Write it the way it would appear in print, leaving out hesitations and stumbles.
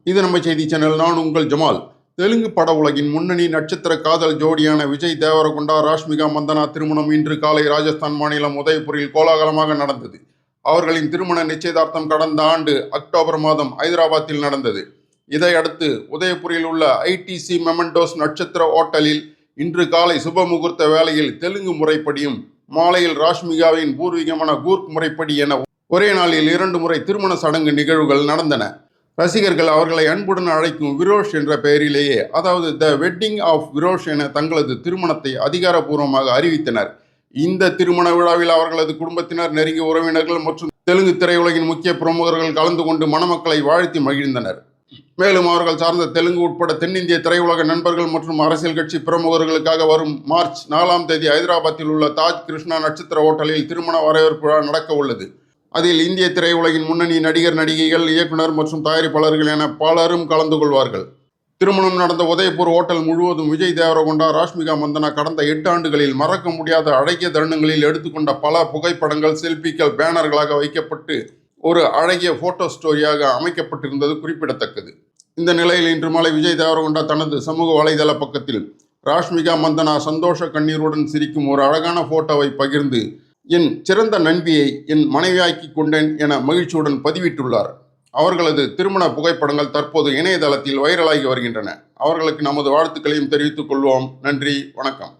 இது நம்ம செய்தி சேனல். நான் உங்கள் ஜமால். தெலுங்கு பட உலகின் முன்னணி நட்சத்திர காதல் ஜோடியான விஜய் தேவரகொண்டா ராஷ்மிகா மந்தனா திருமணம் இன்று காலை ராஜஸ்தான் மாநிலம் உதய்பூரில் கோலாகலமாக நடந்தது. அவர்களின் திருமண நிச்சயதார்த்தம் கடந்த ஆண்டு அக்டோபர் மாதம் ஐதராபாத்தில் நடந்தது. இதையடுத்து உதய்பூரில் உள்ள ஐடிசி மெமெண்டோஸ் நட்சத்திர ஓட்டலில் இன்று காலை சுப முகூர்த்த வேளையில் தெலுங்கு முறைப்படியும் மாலையில் ராஷ்மிகாவின் பூர்வீகமான கூர்க் முறைப்படி என ஒரே நாளில் 2 முறை திருமண சடங்கு நிகழ்வுகள் நடந்தன. ரசிகர்கள் அவர்களை அன்புடன் அழைக்கும் விரோஷ் என்ற பெயரிலேயே, அதாவது த வெட்டிங் ஆஃப் விரோஷ் என தங்களது திருமணத்தை அதிகாரப்பூர்வமாக அறிவித்தனர். இந்த திருமண விழாவில் அவர்களது குடும்பத்தினர், நெருங்கிய உறவினர்கள் மற்றும் தெலுங்கு திரையுலகின் முக்கிய பிரமுகர்கள் கலந்து கொண்டு மணமக்களை வாழ்த்தி மகிழ்ந்தனர். மேலும் அவர்கள் சார்ந்த தெலுங்கு உட்பட தென்னிந்திய திரையுலக நண்பர்கள் மற்றும் அரசியல் கட்சி பிரமுகர்களுக்காக வரும் மார்ச் 4ஆம் தேதி ஹைதராபாத்தில் உள்ள தாஜ் கிருஷ்ணா நட்சத்திர ஓட்டலில் திருமண வரவேற்பு விழா நடக்க உள்ளது. அதில் இந்திய திரையுலகின் முன்னணி நடிகர், நடிகைகள், இயக்குனர் மற்றும் தயாரிப்பாளர்கள் என பலரும் கலந்து கொள்வார்கள். திருமணம் நடந்த உதய்பூர் ஓட்டல் முழுவதும் விஜய் தேவரகொண்டா ராஷ்மிகா மந்தனா கடந்த 8 ஆண்டுகளில் மறக்க முடியாத அழகிய தருணங்களில் எடுத்துக்கொண்ட பல புகைப்படங்கள், செல்பிக்கள் பேனர்களாக வைக்கப்பட்டு ஒரு அழகிய போட்டோ ஸ்டோரியாக அமைக்கப்பட்டிருந்தது குறிப்பிடத்தக்கது. இந்த நிலையில் இன்று மாலை விஜய் தேவரகொண்டா தனது சமூக வலைதள பக்கத்தில் ராஷ்மிகா மந்தனா சந்தோஷ கண்ணீருடன் சிரிக்கும் ஒரு அழகான போட்டோவை பகிர்ந்து, என் சிறந்த நண்பியை என் மனைவியாக்கி கொண்டேன் என மகிழ்ச்சியுடன் பதிவிட்டுள்ளார். அவர்களது திருமண புகைப்படங்கள் தற்போது இணையதளத்தில் வைரலாகி வருகின்றன. அவர்களுக்கு நமது வாழ்த்துக்களையும் தெரிவித்துக் கொள்வோம். நன்றி, வணக்கம்.